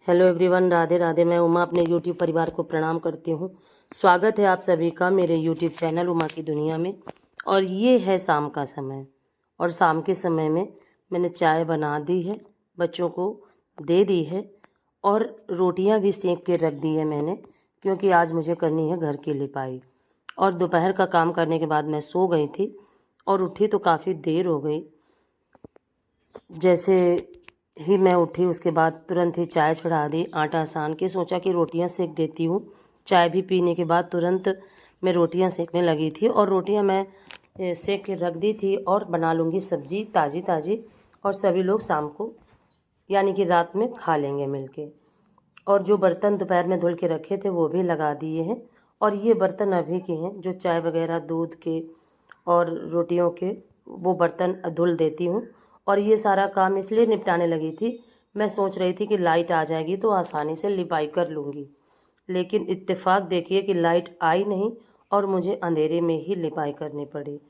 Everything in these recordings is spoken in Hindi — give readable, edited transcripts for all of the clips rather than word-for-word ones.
Hello everyone, Radhe Radhe. मैं उमा अपने यूट्यूब परिवार को प्रणाम करती हूँ। स्वागत है आप सभी का मेरे यूट्यूब चैनल उमा की दुनिया में। और ये है शाम का समय, और शाम के समय में मैंने चाय बना दी है, बच्चों को दे दी है, और रोटियां भी सेक के रख दी है मैंने, क्योंकि आज मुझे करनी है घर की लिपाई। और दोपहर का काम करने के बाद मैं सो गई थी और उठी तो काफ़ी देर हो गई। जैसे ही मैं उठी उसके बाद तुरंत ही चाय चढ़ा दी, आटा सान के सोचा कि रोटियां सेक देती हूँ। चाय भी पीने के बाद तुरंत मैं रोटियां सेकने लगी थी, और रोटियां मैं सेक के रख दी थी और बना लूँगी सब्जी ताज़ी ताज़ी, और सभी लोग शाम को यानी कि रात में खा लेंगे मिलके। और जो बर्तन दोपहर में धुल के रखे थे वो भी लगा दिए हैं, और ये बर्तन अभी के हैं जो चाय वगैरह दूध के और रोटियों के, वो बर्तन धुल देती हूँ। और ये सारा काम इसलिए निपटाने लगी थी, मैं सोच रही थी कि लाइट आ जाएगी तो आसानी से लिपाई कर लूँगी, लेकिन इत्तेफाक देखिए कि लाइट आई नहीं और मुझे अंधेरे में ही लिपाई करनी पड़ी।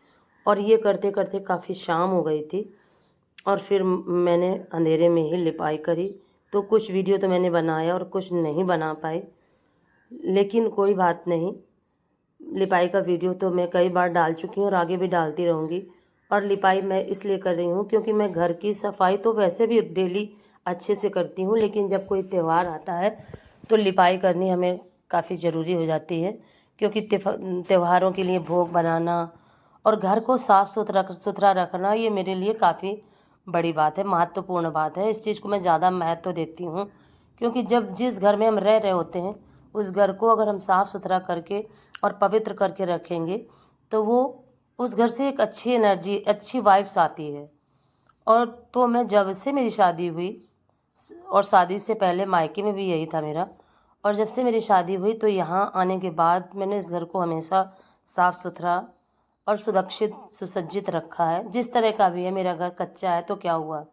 और ये करते करते काफ़ी शाम हो गई थी, और फिर मैंने अंधेरे में ही लिपाई करी। तो कुछ वीडियो तो मैंने बनाया और कुछ नहीं बना पाई, लेकिन कोई बात नहीं। लिपाई का वीडियो तो मैं कई बार डाल चुकी हूँ और आगे भी डालती रहूँगी। और लिपाई मैं इसलिए कर रही हूँ क्योंकि मैं घर की सफाई तो वैसे भी डेली अच्छे से करती हूँ, लेकिन जब कोई त्यौहार आता है तो लिपाई करनी हमें काफ़ी ज़रूरी हो जाती है, क्योंकि त्योहारों के लिए भोग बनाना और घर को साफ़ सुथरा रखना ये मेरे लिए काफ़ी बड़ी बात है, महत्वपूर्ण बात है। इस चीज़ को मैं ज़्यादा महत्व देती हूँ, क्योंकि जब जिस घर में हम रह रहे होते हैं उस घर को अगर हम साफ़ सुथरा करके और पवित्र करके रखेंगे तो वो उस घर से एक अच्छी एनर्जी, अच्छी वाइब्स आती है। और तो मैं जब से मेरी शादी हुई, और शादी से पहले मायके में भी यही था मेरा, और जब से मेरी शादी हुई तो यहाँ आने के बाद मैंने इस घर को हमेशा साफ़ सुथरा और सुरक्षित सुसज्जित रखा है। जिस तरह का भी है, मेरा घर कच्चा है तो क्या हुआ,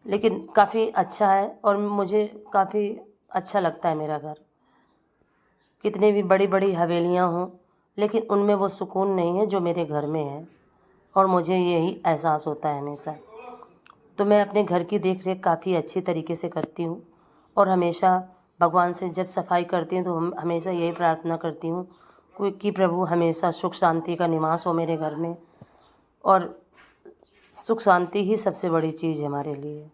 लेकिन काफ़ी अच्छा है और मुझे काफ़ी अच्छा लगता है मेरा घर। कितनी भी बड़ी बड़ी हवेलियाँ हों, लेकिन उनमें वो सुकून नहीं है जो मेरे घर में है, और मुझे यही एहसास होता है हमेशा। तो मैं अपने घर की देख रेख काफ़ी अच्छी तरीके से करती हूँ, और हमेशा भगवान से जब सफाई करती हूँ तो हमेशा यही प्रार्थना करती हूँ कि प्रभु हमेशा सुख शांति का निवास हो मेरे घर में, और सुख शांति ही सबसे बड़ी चीज़ है हमारे लिए।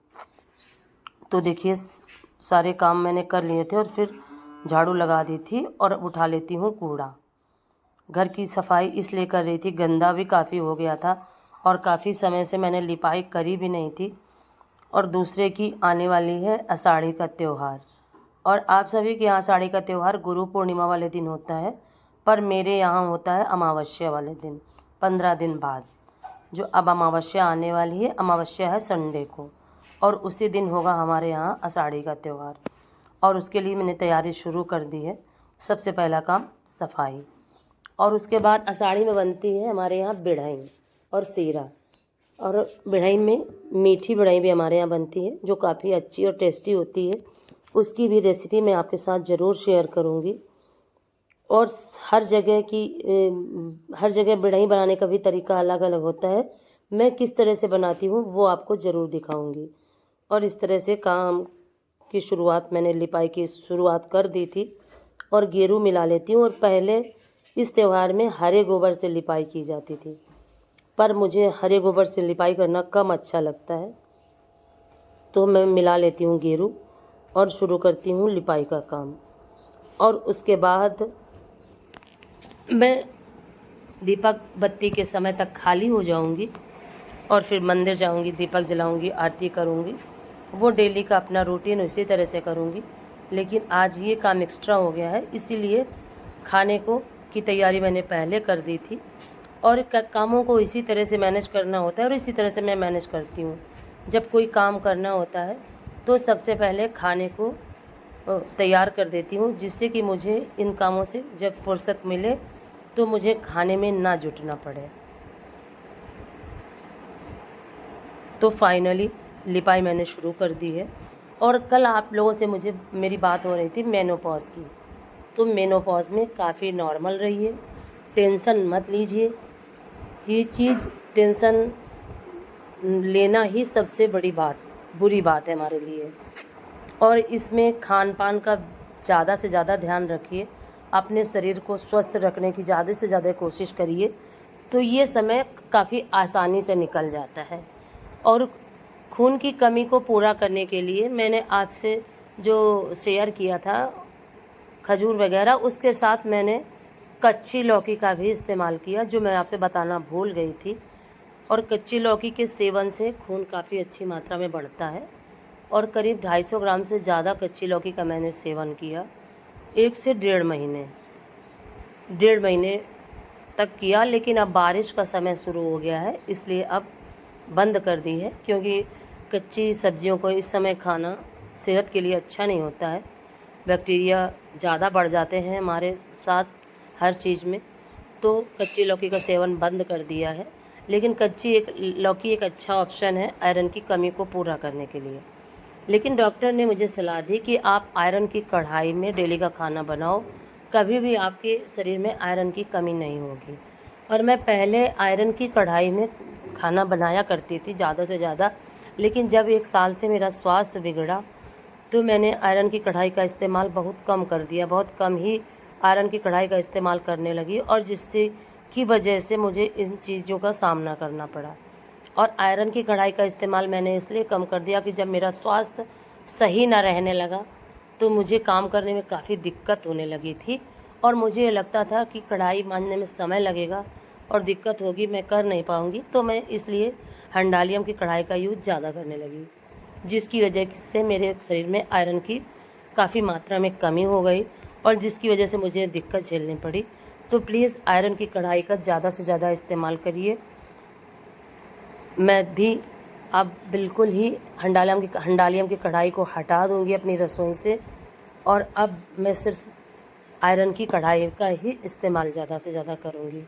तो देखिए, सारे काम मैंने कर लिए थे और फिर झाड़ू लगा दी थी और उठा लेती हूँ कूड़ा। घर की सफाई इसलिए कर रही थी, गंदा भी काफ़ी हो गया था और काफ़ी समय से मैंने लिपाई करी भी नहीं थी। और दूसरे की आने वाली है आषाढ़ी का त्यौहार, और आप सभी के यहाँ आषाढ़ी का त्यौहार गुरु पूर्णिमा वाले दिन होता है, पर मेरे यहाँ होता है अमावस्या वाले दिन, 15 दिन बाद। जो अब अमावस्या आने वाली है, अमावस्या है संडे को, और उसी दिन होगा हमारे यहाँ आषाढ़ी का त्यौहार। और उसके लिए मैंने तैयारी शुरू कर दी है। सबसे पहला काम सफाई, और उसके बाद आषाढ़ी में बनती है हमारे यहाँ बिढ़ई और सीरा। और बिढ़ई में मीठी बिढ़ई भी हमारे यहाँ बनती है जो काफ़ी अच्छी और टेस्टी होती है। उसकी भी रेसिपी मैं आपके साथ ज़रूर शेयर करूँगी। और हर जगह बिढ़ई बनाने का भी तरीका अलग अलग होता है। मैं किस तरह से बनाती हूँ वो आपको ज़रूर दिखाऊंगी। और इस तरह से काम की शुरुआत, मैंने लिपाई की शुरुआत कर दी थी, और गेरू मिला लेती हूँ। और पहले इस त्यौहार में हरे गोबर से लिपाई की जाती थी, पर मुझे हरे गोबर से लिपाई करना कम अच्छा लगता है, तो मैं मिला लेती हूँ गेरू और शुरू करती हूँ लिपाई का काम। और उसके बाद मैं दीपक बत्ती के समय तक खाली हो जाऊंगी, और फिर मंदिर जाऊंगी, दीपक जलाऊंगी, आरती करूंगी। वो डेली का अपना रूटीन उसी तरह से करूंगी, लेकिन आज ये काम एक्स्ट्रा हो गया है, इसीलिए खाने को की तैयारी मैंने पहले कर दी थी। और कामों को इसी तरह से मैनेज करना होता है, और इसी तरह से मैं मैनेज करती हूँ। जब कोई काम करना होता है तो सबसे पहले खाने को तैयार कर देती हूँ, जिससे कि मुझे इन कामों से जब फुर्सत मिले तो मुझे खाने में ना जुटना पड़े। तो फाइनली लिपाई मैंने शुरू कर दी है। और कल आप लोगों से मुझे मेरी बात हो रही थी मेनोपॉज की, तो मेनोपॉज में काफ़ी नॉर्मल रहिए, टेंशन मत लीजिए। ये चीज़ टेंशन लेना ही सबसे बुरी बात है हमारे लिए। और इसमें खान पान का ज़्यादा से ज़्यादा ध्यान रखिए, अपने शरीर को स्वस्थ रखने की ज़्यादा से ज़्यादा कोशिश करिए, तो ये समय काफ़ी आसानी से निकल जाता है। और खून की कमी को पूरा करने के लिए मैंने आपसे जो शेयर किया था खजूर वगैरह, उसके साथ मैंने कच्ची लौकी का भी इस्तेमाल किया, जो मैं आपसे बताना भूल गई थी। और कच्ची लौकी के सेवन से खून काफ़ी अच्छी मात्रा में बढ़ता है। और करीब 250 ग्राम से ज़्यादा कच्ची लौकी का मैंने सेवन किया 1 से डेढ़ महीने तक किया। लेकिन अब बारिश का समय शुरू हो गया है, इसलिए अब बंद कर दी है, क्योंकि कच्ची सब्जियों को इस समय खाना सेहत के लिए अच्छा नहीं होता है। बैक्टीरिया ज़्यादा बढ़ जाते हैं हमारे साथ हर चीज़ में, तो कच्ची लौकी का सेवन बंद कर दिया है। लेकिन कच्ची लौकी एक अच्छा ऑप्शन है आयरन की कमी को पूरा करने के लिए। लेकिन डॉक्टर ने मुझे सलाह दी कि आप आयरन की कढ़ाई में डेली का खाना बनाओ, कभी भी आपके शरीर में आयरन की कमी नहीं होगी। और मैं पहले आयरन की कढ़ाई में खाना बनाया करती थी ज़्यादा से ज़्यादा, लेकिन जब 1 साल से मेरा स्वास्थ्य बिगड़ा तो मैंने आयरन की कढ़ाई का इस्तेमाल बहुत कम कर दिया, बहुत कम ही आयरन की कढ़ाई का इस्तेमाल करने लगी, और जिससे की वजह से मुझे इन चीज़ों का सामना करना पड़ा। और आयरन की कढ़ाई का इस्तेमाल मैंने इसलिए कम कर दिया कि जब मेरा स्वास्थ्य सही ना रहने लगा तो मुझे काम करने में काफ़ी दिक्कत होने लगी थी, और मुझे ये लगता था कि कढ़ाई मांजने में समय लगेगा और दिक्कत होगी, मैं कर नहीं पाऊँगी। तो मैं इसलिए हंडालियम की कढ़ाई का यूज़ ज़्यादा करने लगी, जिसकी वजह से मेरे शरीर में आयरन की काफ़ी मात्रा में कमी हो गई, और जिसकी वजह से मुझे दिक्कत झेलनी पड़ी। तो प्लीज़ आयरन की कढ़ाई का ज़्यादा से ज़्यादा इस्तेमाल करिए। मैं भी अब बिल्कुल ही हंडालियम की कढ़ाई को हटा दूंगी अपनी रसोई से, और अब मैं सिर्फ आयरन की कढ़ाई का ही इस्तेमाल ज़्यादा से ज़्यादा करूंगी।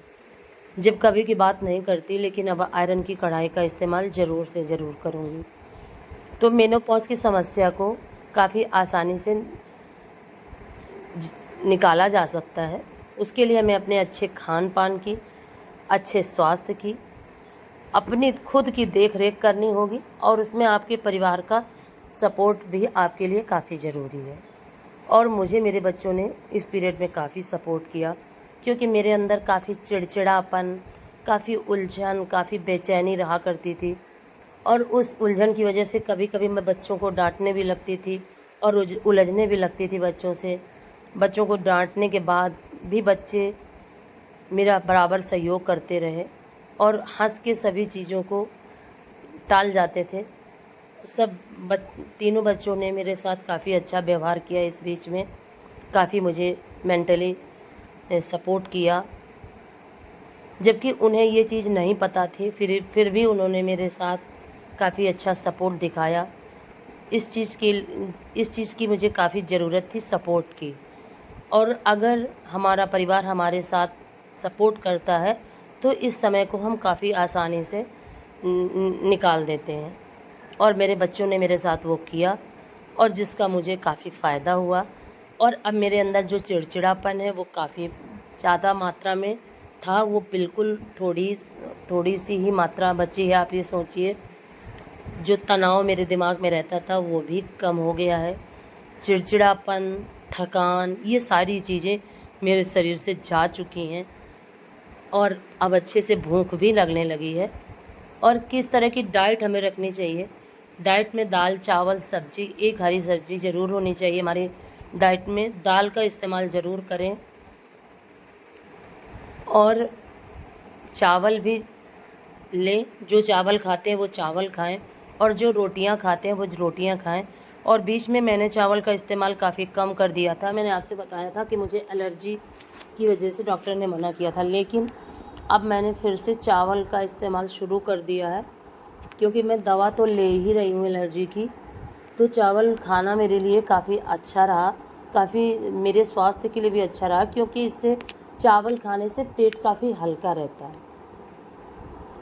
जब कभी की बात नहीं करती, लेकिन अब आयरन की कढ़ाई का इस्तेमाल ज़रूर से ज़रूर करूंगी। तो मेनोपॉज़ की समस्या को काफ़ी आसानी से निकाला जा सकता है। उसके लिए हमें अपने अच्छे खान पान की, अच्छे स्वास्थ्य की, अपनी खुद की देख रेख करनी होगी, और उसमें आपके परिवार का सपोर्ट भी आपके लिए काफ़ी ज़रूरी है। और मुझे मेरे बच्चों ने इस पीरियड में काफ़ी सपोर्ट किया, क्योंकि मेरे अंदर काफ़ी चिड़चिड़ापन, काफ़ी उलझन, काफ़ी बेचैनी रहा करती थी, और उस उलझन की वजह से कभी कभी मैं बच्चों को डांटने भी लगती थी और उलझने भी लगती थी बच्चों से। बच्चों को डांटने के बाद भी बच्चे मेरा बराबर सहयोग करते रहे और हंस के सभी चीज़ों को टाल जाते थे। तीनों बच्चों ने मेरे साथ काफ़ी अच्छा व्यवहार किया, इस बीच में काफ़ी मुझे मेंटली सपोर्ट किया, जबकि उन्हें ये चीज़ नहीं पता थी, फिर भी उन्होंने मेरे साथ काफ़ी अच्छा सपोर्ट दिखाया। इस चीज़ की मुझे काफ़ी ज़रूरत थी सपोर्ट की, और अगर हमारा परिवार हमारे साथ सपोर्ट करता है तो इस समय को हम काफ़ी आसानी से निकाल देते हैं, और मेरे बच्चों ने मेरे साथ वो किया, और जिसका मुझे काफ़ी फ़ायदा हुआ। और अब मेरे अंदर जो चिड़चिड़ापन है वो काफ़ी ज़्यादा मात्रा में था, वो बिल्कुल थोड़ी सी ही मात्रा बची है। आप ये सोचिए, जो तनाव मेरे दिमाग में रहता था वो भी कम हो गया है। चिड़चिड़ापन, थकान, ये सारी चीज़ें मेरे शरीर से जा चुकी हैं, और अब अच्छे से भूख भी लगने लगी है। और किस तरह की डाइट हमें रखनी चाहिए? डाइट में दाल, चावल, सब्जी, एक हरी सब्जी ज़रूर होनी चाहिए हमारी डाइट में। दाल का इस्तेमाल ज़रूर करें, और चावल भी लें। जो चावल खाते हैं वो चावल खाएं, और जो रोटियां खाते हैं वो रोटियां खाएं। और बीच में मैंने चावल का इस्तेमाल काफ़ी कम कर दिया था। मैंने आपसे बताया था कि मुझे एलर्जी की वजह से डॉक्टर ने मना किया था, लेकिन अब मैंने फिर से चावल का इस्तेमाल शुरू कर दिया है, क्योंकि मैं दवा तो ले ही रही हूँ एलर्जी की। तो चावल खाना मेरे लिए काफ़ी अच्छा रहा, काफ़ी मेरे स्वास्थ्य के लिए भी अच्छा रहा, क्योंकि इससे चावल खाने से पेट काफ़ी हल्का रहता है।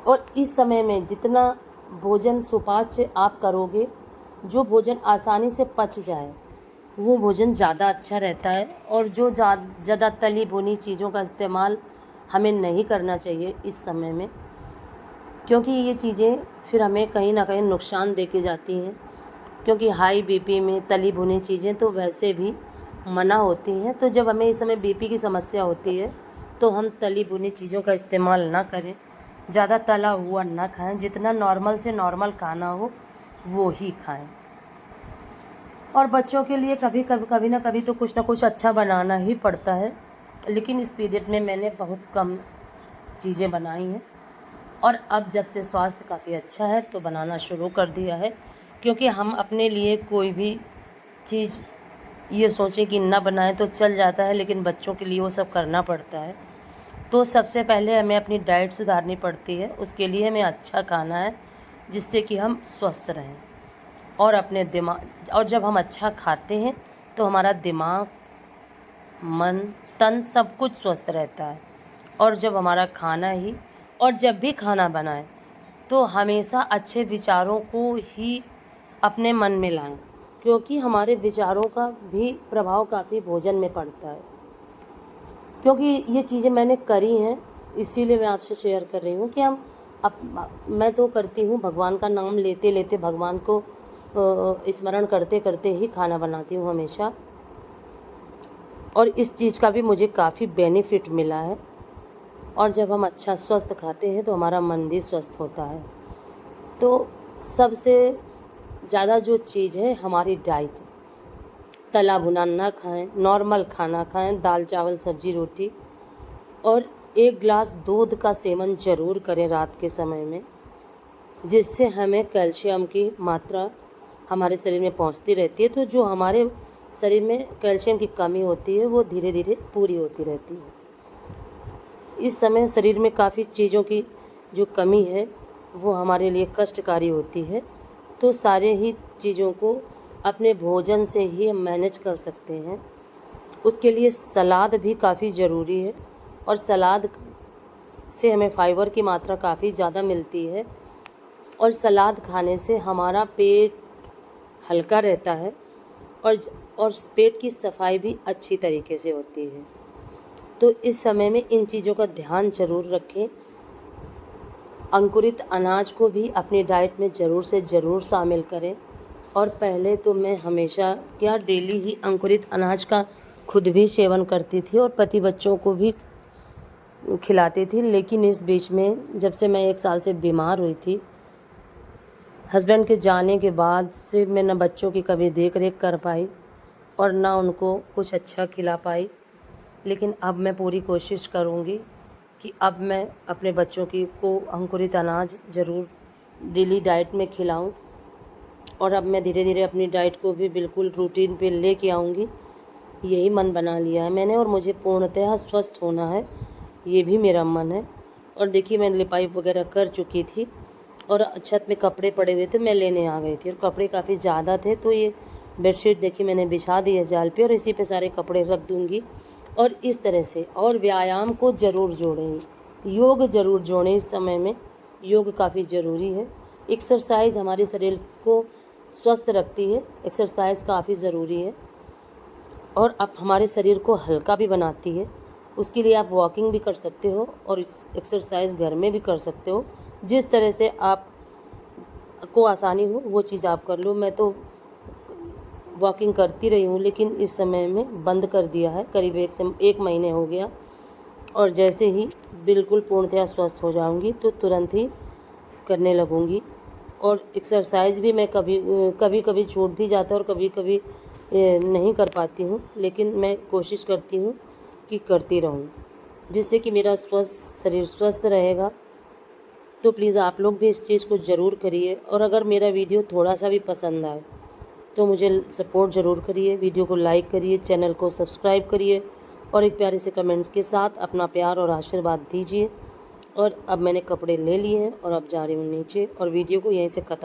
और इस समय में जितना भोजन सुपाच्य आप करोगे, जो भोजन आसानी से पच जाए, वो भोजन ज़्यादा अच्छा रहता है। और जो ज़्यादा तली भुनी चीज़ों का इस्तेमाल हमें नहीं करना चाहिए इस समय में, क्योंकि ये चीज़ें फिर हमें कहीं ना कहीं नुकसान दे के जाती हैं। क्योंकि हाई बीपी में तली भुनी चीज़ें तो वैसे भी मना होती हैं। तो जब हमें इस समय बीपी की समस्या होती है तो हम तली भुनी चीज़ों का इस्तेमाल ना करें, ज़्यादा तला हुआ ना खाएं, जितना नॉर्मल से नॉर्मल खाना हो वो ही खाएं। और बच्चों के लिए कभी ना कभी तो कुछ ना कुछ अच्छा बनाना ही पड़ता है, लेकिन इस पीरियड में मैंने बहुत कम चीज़ें बनाई हैं। और अब जब से स्वास्थ्य काफ़ी अच्छा है तो बनाना शुरू कर दिया है, क्योंकि हम अपने लिए कोई भी चीज़ ये सोचें कि ना बनाएं तो चल जाता है, लेकिन बच्चों के लिए वो सब करना पड़ता है। तो सबसे पहले हमें अपनी डाइट सुधारनी पड़ती है, उसके लिए हमें अच्छा खाना है जिससे कि हम स्वस्थ रहें और अपने दिमाग, और जब हम अच्छा खाते हैं तो हमारा दिमाग, मन, तन सब कुछ स्वस्थ रहता है। और जब हमारा खाना ही, और जब भी खाना बनाएं तो हमेशा अच्छे विचारों को ही अपने मन में लाएं, क्योंकि हमारे विचारों का भी प्रभाव काफ़ी भोजन में पड़ता है। क्योंकि ये चीज़ें मैंने करी हैं, इसीलिए मैं आपसे शेयर कर रही हूँ कि मैं तो करती हूँ, भगवान का नाम लेते लेते, भगवान को स्मरण करते करते ही खाना बनाती हूँ हमेशा। और इस चीज़ का भी मुझे काफ़ी बेनिफिट मिला है। और जब हम अच्छा स्वस्थ खाते हैं तो हमारा मन भी स्वस्थ होता है। तो सबसे ज़्यादा जो चीज़ है हमारी डाइट, तला भुना ना खाएं, नॉर्मल खाना खाएं, दाल चावल सब्जी रोटी, और 1 गिलास दूध का सेवन ज़रूर करें रात के समय में, जिससे हमें कैल्शियम की मात्रा हमारे शरीर में पहुंचती रहती है। तो जो हमारे शरीर में कैल्शियम की कमी होती है वो धीरे धीरे पूरी होती रहती है। इस समय शरीर में काफ़ी चीज़ों की जो कमी है वो हमारे लिए कष्टकारी होती है। तो सारे ही चीज़ों को अपने भोजन से ही हम मैनेज कर सकते हैं। उसके लिए सलाद भी काफ़ी ज़रूरी है, और सलाद से हमें फाइबर की मात्रा काफ़ी ज़्यादा मिलती है, और सलाद खाने से हमारा पेट हल्का रहता है, और पेट की सफाई भी अच्छी तरीके से होती है। तो इस समय में इन चीज़ों का ध्यान ज़रूर रखें। अंकुरित अनाज को भी अपनी डाइट में ज़रूर से ज़रूर शामिल करें। और पहले तो मैं हमेशा डेली ही अंकुरित अनाज का खुद भी सेवन करती थी और पति बच्चों को भी खिलाती थी। लेकिन इस बीच में जब से मैं 1 साल से बीमार हुई थी, हस्बैंड के जाने के बाद से मैं न बच्चों की कभी देख रेख कर पाई और ना उनको कुछ अच्छा खिला पाई। लेकिन अब मैं पूरी कोशिश करूँगी कि अब मैं अपने बच्चों को अंकुरित अनाज ज़रूर डेली डाइट में खिलाऊं। और अब मैं धीरे धीरे अपनी डाइट को भी बिल्कुल रूटीन पे लेके आऊँगी, यही मन बना लिया है मैंने। और मुझे पूर्णतः स्वस्थ होना है, ये भी मेरा मन है। और देखिए मैं लिपाई वगैरह कर चुकी थी और छत में कपड़े पड़े हुए थे, मैं लेने आ गई थी और कपड़े काफ़ी ज़्यादा थे। तो ये बेडशीट देखिए मैंने बिछा दी है जाल पे, और इसी पे सारे कपड़े रख दूँगी। और इस तरह से, और व्यायाम को ज़रूर जोड़ें, योग ज़रूर जोड़ें। इस समय में योग काफ़ी ज़रूरी है। एक्सरसाइज हमारे शरीर को स्वस्थ रखती है, एक्सरसाइज काफ़ी ज़रूरी है, और अब हमारे शरीर को हल्का भी बनाती है। उसके लिए आप वॉकिंग भी कर सकते हो और एक्सरसाइज घर में भी कर सकते हो, जिस तरह से आप को आसानी हो वो चीज़ आप कर लो। मैं तो वॉकिंग करती रही हूँ, लेकिन इस समय में बंद कर दिया है, करीब 1 महीने हो गया। और जैसे ही बिल्कुल पूर्णतः स्वस्थ हो जाऊँगी तो तुरंत ही करने लगूँगी। और एक्सरसाइज भी मैं कभी कभी छूट भी जाता है और कभी कभी नहीं कर पाती हूँ, लेकिन मैं कोशिश करती हूँ कि करती रहूँ, जिससे कि मेरा शरीर स्वस्थ रहेगा। तो प्लीज़ आप लोग भी इस चीज़ को ज़रूर करिए। और अगर मेरा वीडियो थोड़ा सा भी पसंद आए तो मुझे सपोर्ट ज़रूर करिए, वीडियो को लाइक करिए, चैनल को सब्सक्राइब करिए, और एक प्यारे से कमेंट्स के साथ अपना प्यार और आशीर्वाद दीजिए। और अब मैंने कपड़े ले लिए हैं और अब जा रही हूँ नीचे, और वीडियो को यहीं से ख़त्म